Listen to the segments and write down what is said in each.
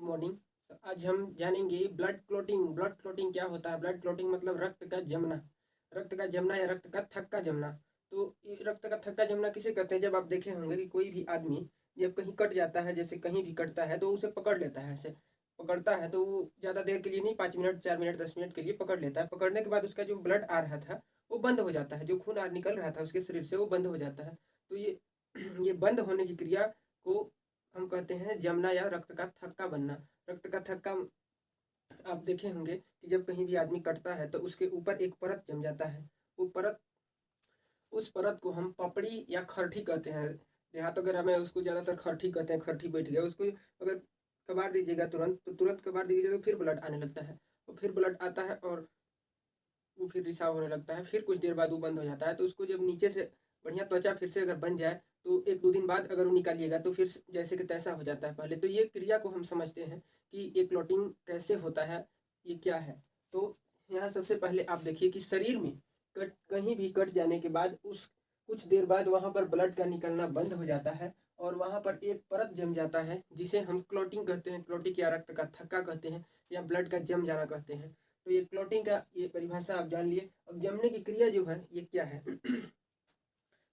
Morning. तो आज हम जानेंगे ब्लड क्लॉटिंग। ब्लड क्लॉटिंग क्या होता है? ब्लड क्लॉटिंग मतलब रक्त का जमना। रक्त का जमना या रक्त का थक्का जमना। तो ये रक्त का थक्का जमना किसे कहते हैं? जब आप देखे होंगे कि कोई भी आदमी जब कहीं कट जाता है, जैसे कहीं भी कटता है तो उसे पकड़ लेता है। ऐसे पकड़ता है तो वो ज़्यादा देर के लिए नहीं, 5 मिनट 4 मिनट 10 मिनट के लिए पकड़ लेता है। पकड़ने के बाद उसका जो ब्लड आ रहा था वो बंद हो जाता है, जो खून निकल रहा था उसके शरीर से वो बंद हो जाता है। तो ये ये बंद होने की क्रिया को हम कहते हैं जमना या रक्त का थक्का बनना। रक्त का थक्का आप देखे होंगे कि जब कहीं भी आदमी कटता है तो उसके ऊपर एक परत जम जाता है। वो परत उस परत को हम पपड़ी या खरठी कहते हैं। देहात वगैरह में उसको ज़्यादातर खरठी कहते हैं। खरठी बैठ गया उसको अगर कबाड़ दीजिएगा तुरंत, तो तुरंत कबाड़ दीजिएगा तो फिर ब्लड आने लगता है। और फिर ब्लड आता है और वो फिर रिसाव होने लगता है। फिर कुछ देर बाद वो बंद हो जाता है। तो उसको जब नीचे से बढ़िया त्वचा फिर से अगर बन जाए तो 1-2 दिन बाद अगर वो निकालिएगा तो फिर जैसे कि तैसा हो जाता है पहले। तो ये क्रिया को हम समझते हैं कि ये क्लॉटिंग कैसे होता है, ये क्या है। तो यहाँ सबसे पहले आप देखिए कि शरीर में कहीं भी कट जाने के बाद उस कुछ देर बाद वहाँ पर ब्लड का निकलना बंद हो जाता है और वहाँ पर एक परत जम जाता है जिसे हम क्लॉटिंग कहते हैं। क्लॉटिंग या रक्त का थक्का कहते हैं या ब्लड का जम जाना कहते हैं। तो ये क्लॉटिंग का ये परिभाषा आप जान लिए। अब जमने की क्रिया जो है ये क्या है?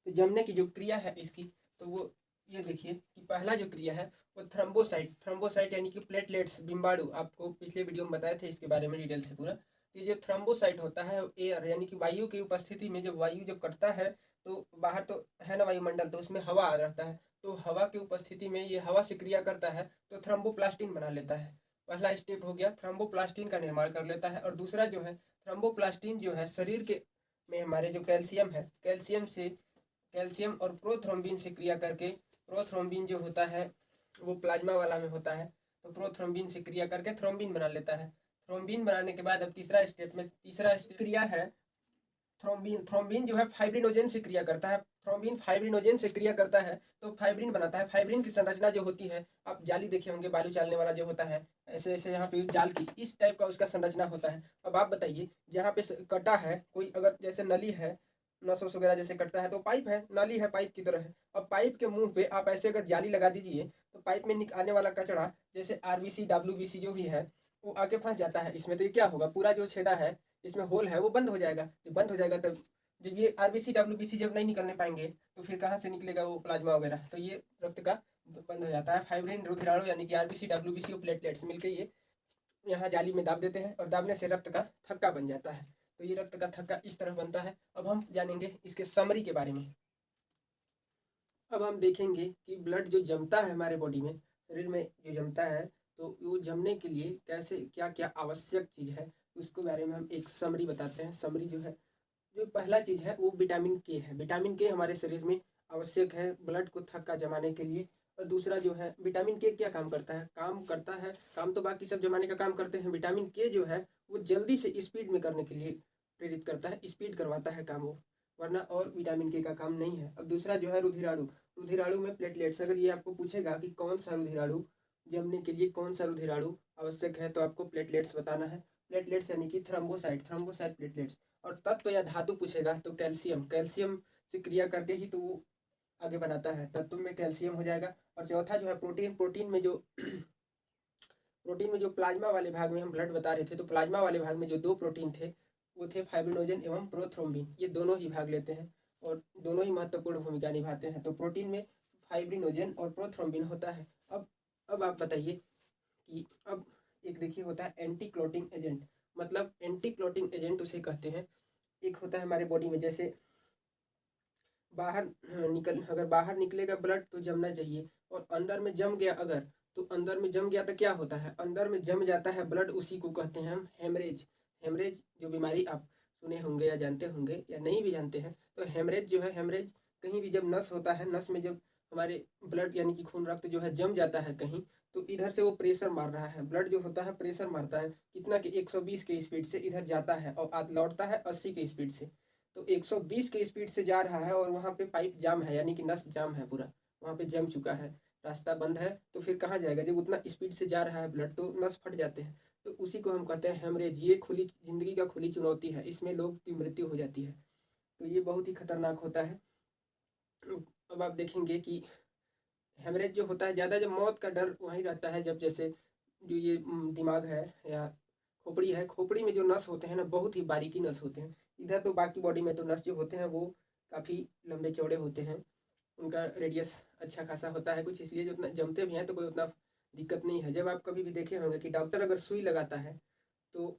तो जमने की जो क्रिया है इसकी, तो वो ये देखिए कि पहला जो क्रिया है वो थ्रम्बोसाइट। थ्रम्बोसाइट यानी कि प्लेटलेट्स, बिम्बाणु, आपको पिछले वीडियो में बताए थे इसके बारे में डिटेल से पूरा। तो ये जो थ्रम्बोसाइट होता है एयर यानी कि वायु की उपस्थिति में, जब वायु जब कटता है तो बाहर तो है ना वायुमंडल, तो उसमें हवा आ रहता है। तो हवा की उपस्थिति में ये हवा से क्रिया करता है तो थ्रम्बोप्लास्टिन बना लेता है। पहला स्टेप हो गया, थ्रम्बोप्लास्टिन का निर्माण कर लेता है। और दूसरा जो है थ्रम्बोप्लास्टिन जो है शरीर के में हमारे जो कैल्शियम है, कैल्शियम और प्रोथ्रोम्बिन से क्रिया करके, प्रोथ्रोम्बिन जो होता है वो प्लाज्मा वाला में होता है, तो प्रोथ्रोम्बिन से क्रिया करके थ्रोम्बिन बना लेता है। थ्रोम्बिन बनाने के बाद अब तीसरा क्रिया है थ्रोम्बिन। थ्रोम्बिन जो है फाइब्रिनोजेन से क्रिया करता है। थ्रोम्बिन फाइब्रिनोजेन से क्रिया करता है तो फाइब्रिन बनाता है। फाइब्रिन की संरचना जो होती है, आप जाली देखे होंगे बालू चालने वाला जो होता है, ऐसे ऐसे यहाँ पे जाल की इस टाइप का उसका संरचना होता है। अब आप बताइए, जहाँ पे कटा है कोई, अगर जैसे नली है, नस वस वगैरह जैसे कटता है तो पाइप है, नाली है पाइप की तरह है। अब पाइप के मुंह पे आप ऐसे अगर जाली लगा दीजिए तो पाइप में आने वाला कचरा जैसे आरबीसी डब्ल्यूबीसी जो भी है वो आके फंस जाता है इसमें। तो ये क्या होगा, पूरा जो छेदा है इसमें होल है वो बंद हो जाएगा। जब बंद हो जाएगा तब जब ये आरबीसी डब्ल्यूबीसी जब नहीं निकलने पाएंगे तो फिर कहाँ से निकलेगा वो प्लाज्मा वगैरह। तो ये रक्त का बंद हो जाता है। फाइब्रिन, रुधिराणु यानी कि आरबीसी डब्ल्यूबीसी और प्लेटलेट्स मिलकर ये यहाँ जाली में दाब देते हैं और दाबने से रक्त का थक्का बन जाता है। तो ये रक्त का थक्का इस तरह बनता है। अब हम जानेंगे इसके समरी के बारे में। अब हम देखेंगे कि ब्लड जो जमता है हमारे बॉडी में, शरीर में जो जमता है, तो वो जमने के लिए कैसे क्या क्या आवश्यक चीज़ है उसके बारे में हम एक समरी बताते हैं। समरी जो है, जो पहला चीज़ है वो विटामिन के है। विटामिन के हमारे शरीर में आवश्यक है ब्लड को थक्का जमाने के लिए। और दूसरा जो है, विटामिन के क्या काम करता है? काम तो बाकी सब जमाने का काम करते हैं। विटामिन के जो है वो जल्दी से स्पीड में करने के लिए प्रेरित करता है, स्पीड करवाता है काम वो, वरना और विटामिन के का काम नहीं है। अब दूसरा जो है रुधिराणु। रुधिराणु में प्लेटलेट्स, अगर ये आपको पूछेगा कि कौन सा रुधिराणु जमने के लिए कौन सा रुधिराणु आवश्यक है तो आपको प्लेटलेट्स बताना है। प्लेटलेट्स यानी कि थ्रोम्बोसाइट प्लेटलेट्स। और तत्व या धातु पूछेगा तो कैल्शियम, कैल्शियम से क्रिया करके ही तो वो आगे बनाता है। तत्व में कैल्शियम हो जाएगा। और चौथा जो है प्रोटीन। प्रोटीन में जो प्लाज्मा वाले भाग में हम ब्लड बता रहे थे, तो प्लाज्मा वाले भाग में जो 2 प्रोटीन थे वो थे फाइब्रिनोजन एवं प्रोथ्रोम्बिन। ये दोनों ही भाग लेते हैं और दोनों ही महत्वपूर्ण भूमिका निभाते हैं। तो प्रोटीन में फाइब्रिनोजन और प्रोथ्रोम्बिन होता है। अब आप बताइए कि अब एक देखिए होता है एंटी क्लॉटिंग एजेंट। मतलब एंटी क्लॉटिंग एजेंट उसे कहते हैं। एक होता है हमारे बॉडी में, जैसे अगर बाहर निकलेगा ब्लड तो जमना चाहिए, और अंदर में जम गया अगर, तो अंदर में जम गया तो क्या होता है? अंदर में जम जाता है ब्लड, उसी को कहते हैं हम हेमरेज। हेमरेज जो बीमारी आप सुने होंगे या जानते होंगे या नहीं भी जानते हैं, तो हेमरेज जो है, हेमरेज कहीं भी जब नस होता है, नस में जब हमारे ब्लड यानी कि खून रक्त जो है जम जाता है कहीं, तो इधर से वो प्रेशर मार रहा है। ब्लड जो होता है प्रेशर मारता है कितना कि 120 के स्पीड से इधर जाता है और लौटता है 80 के स्पीड से। तो 120 के स्पीड से जा रहा है और वहाँ पे पाइप जाम है, यानी कि नस जाम है, पूरा वहाँ पे जम चुका है, रास्ता बंद है। तो फिर कहाँ जाएगा? जब उतना स्पीड से जा रहा है ब्लड तो नस फट जाते हैं। तो उसी को हम कहते हैं हेमरेज। ये खुली जिंदगी का खुली चुनौती है, इसमें लोग की मृत्यु हो जाती है। तो ये बहुत ही खतरनाक होता है। अब आप देखेंगे कि हेमरेज जो होता है ज़्यादा, जब मौत का डर वहीं रहता है, जब जैसे जो ये दिमाग है या खोपड़ी है, खोपड़ी में जो नस होते हैं ना, बहुत ही बारीकी नस होते हैं। इधर तो बाकी बॉडी में तो नस जो होते हैं वो काफ़ी लंबे चौड़े होते हैं, उनका रेडियस अच्छा खासा होता है कुछ, इसलिए जो उतना जमते भी हैं तो कोई उतना दिक्कत नहीं है। जब आप कभी भी देखे होंगे कि डॉक्टर अगर सुई लगाता है तो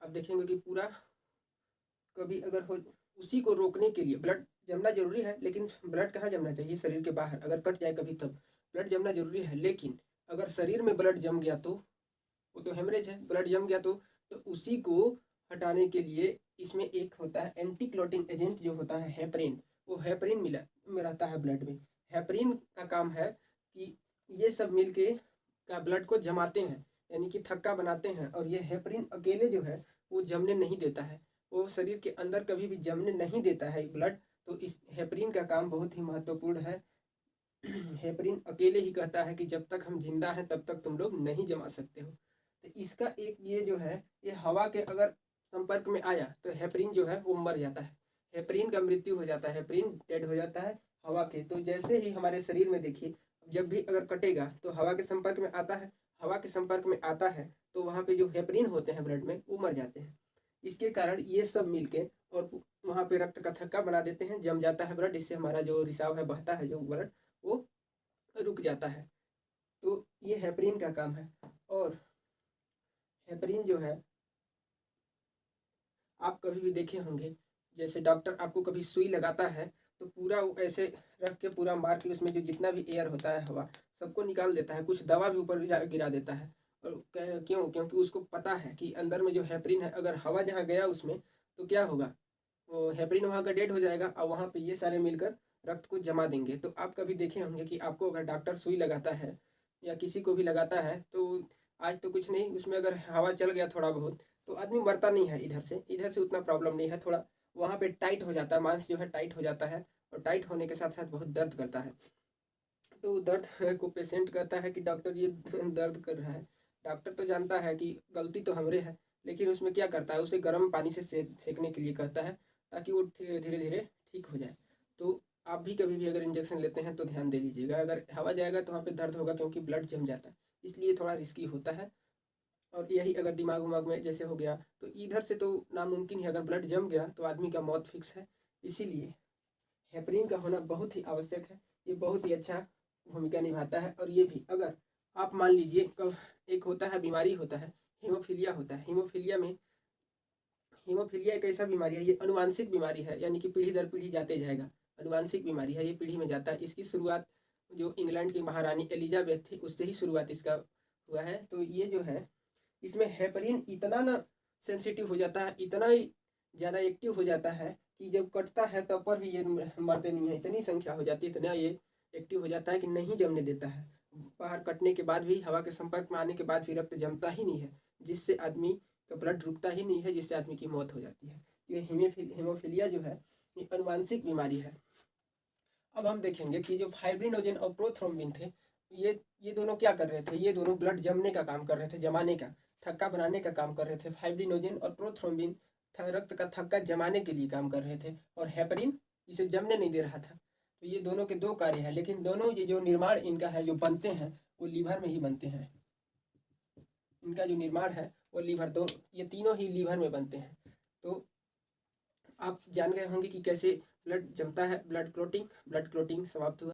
आप देखेंगे कि पूरा कभी अगर हो, उसी को रोकने के लिए ब्लड जमना जरूरी है, लेकिन ब्लड कहाँ जमना चाहिए, शरीर के बाहर। अगर कट जाए कभी तब ब्लड जमना जरूरी है, लेकिन अगर शरीर में ब्लड जम गया तो वो तो हेमरेज है। ब्लड जम गया तो उसी को हटाने के लिए इसमें एक होता है एंटी क्लॉटिंग एजेंट जो होता है हेपरिन, वो हेपरिन मिला में रहता है ब्लड में। हेपरिन का काम है कि ये सब मिलके का ब्लड को जमाते हैं, यानी कि थक्का बनाते हैं। और ये हेपरिन अकेले जो है वो जमने नहीं देता है, वो शरीर के अंदर कभी भी जमने नहीं देता है ब्लड। तो इस हेपरिन का काम बहुत ही महत्वपूर्ण है। हेपरिन अकेले ही कहता है कि जब तक हम जिंदा हैं तब तक तुम लोग नहीं जमा सकते हो। तो इसका एक ये जो है, ये हवा के अगर संपर्क में आया तो हेपरिन जो है वो मर जाता है, हेपरिन का मृत्यु हो जाता है, हेपरिन डेड हो जाता है हवा के। तो जैसे ही हमारे शरीर में देखिए, जब भी अगर कटेगा तो हवा के संपर्क में आता है, हवा के संपर्क में आता है तो वहाँ पे जो हेपरिन होते हैं ब्लड में वो मर जाते हैं। इसके कारण ये सब मिलके और वहाँ पे रक्त का थक्का बना देते हैं, जम जाता है ब्लड, इससे हमारा जो रिसाव है, बहता है जो ब्लड, वो रुक जाता है। तो ये हेपरिन का काम है। और हेपरिन जो है, आप कभी भी देखे होंगे, जैसे डॉक्टर आपको कभी सुई लगाता है तो पूरा वो ऐसे रख के पूरा मार के उसमें जो जितना भी एयर होता है, हवा, सबको निकाल देता है, कुछ दवा भी ऊपर गिरा देता है। और क्यों? क्योंकि उसको पता है कि अंदर में जो हेपरिन है, अगर हवा जहाँ गया उसमें तो क्या होगा, वो हेपरिन वहाँ का डेड हो जाएगा और वहाँ पे ये सारे मिलकर रक्त को जमा देंगे। तो आप कभी देखे होंगे कि आपको अगर डॉक्टर सुई लगाता है या किसी को भी लगाता है तो आज तो कुछ नहीं, उसमें अगर हवा चल गया थोड़ा बहुत तो आदमी मरता नहीं है। इधर से उतना प्रॉब्लम नहीं है, थोड़ा वहाँ पे टाइट हो जाता है, मांस जो है टाइट हो जाता है, और टाइट होने के साथ साथ बहुत दर्द करता है। तो दर्द को पेशेंट कहता है कि डॉक्टर ये दर्द कर रहा है। डॉक्टर तो जानता है कि गलती तो हमरे है, लेकिन उसमें क्या करता है, उसे गर्म पानी से सेकने के लिए कहता है ताकि वो धीरे धीरे ठीक हो जाए। तो आप भी कभी भी अगर इंजेक्शन लेते हैं तो ध्यान दे लीजिएगा, अगर हवा जाएगा तो वहाँ पे दर्द होगा, क्योंकि ब्लड जम जाता है, इसलिए थोड़ा रिस्की होता है। और यही अगर दिमाग उमाग में जैसे हो गया तो इधर से तो नामुमकिन है, अगर ब्लड जम गया तो आदमी का मौत फिक्स है। इसीलिए हेपरिन का होना बहुत ही आवश्यक है, ये बहुत ही अच्छा भूमिका निभाता है। और ये भी अगर आप मान लीजिए कब, एक होता है बीमारी होता है हीमोफीलिया होता है, हीमोफीलिया एक ऐसा बीमारी है, ये अनुवांशिक बीमारी है, यानी कि पीढ़ी दर पीढ़ी जाते जाएगा, अनुवांशिक बीमारी है, ये पीढ़ी में जाता है। इसकी शुरुआत जो इंग्लैंड की महारानी एलिजाबेथ थी उससे ही शुरुआत इसका हुआ है। तो ये जो है, इसमें हेपरिन इतना ना सेंसिटिव हो जाता है, इतना ही ज़्यादा एक्टिव हो जाता है कि जब कटता है तब पर भी ये मरते नहीं है, इतनी संख्या हो जाती है, इतना ये एक्टिव हो जाता है कि नहीं जमने देता है। बाहर कटने के बाद भी, हवा के संपर्क में आने के बाद भी रक्त जमता ही नहीं है, जिससे आदमी का ब्लड रुकता ही नहीं है, जिससे आदमी की मौत हो जाती है। ये हीमोफीलिया जो है ये अनुवांशिक बीमारी है। अब हम देखेंगे कि जो फाइब्रिनोजेन और प्रोथ्रोम्बिन थे, ये दोनों क्या कर रहे थे, ये दोनों ब्लड जमने का काम कर रहे थे, जमाने का, थक्का बनाने का काम कर रहे थे। फाइब्रिनोजेन और प्रोथ्रोम्बिन रक्त का थक्का जमाने के लिए काम कर रहे थे, और हेपरिन इसे जमने नहीं दे रहा था। तो ये दोनों के दो कार्य हैं, लेकिन दोनों ये जो निर्माण इनका है, जो बनते हैं वो लीवर में ही बनते हैं। इनका जो निर्माण है वो लीवर, दो ये तीनों ही लीवर में बनते हैं। तो आप जान गए होंगे कि कैसे ब्लड जमता है, ब्लड क्लोटिंग समाप्त हुआ।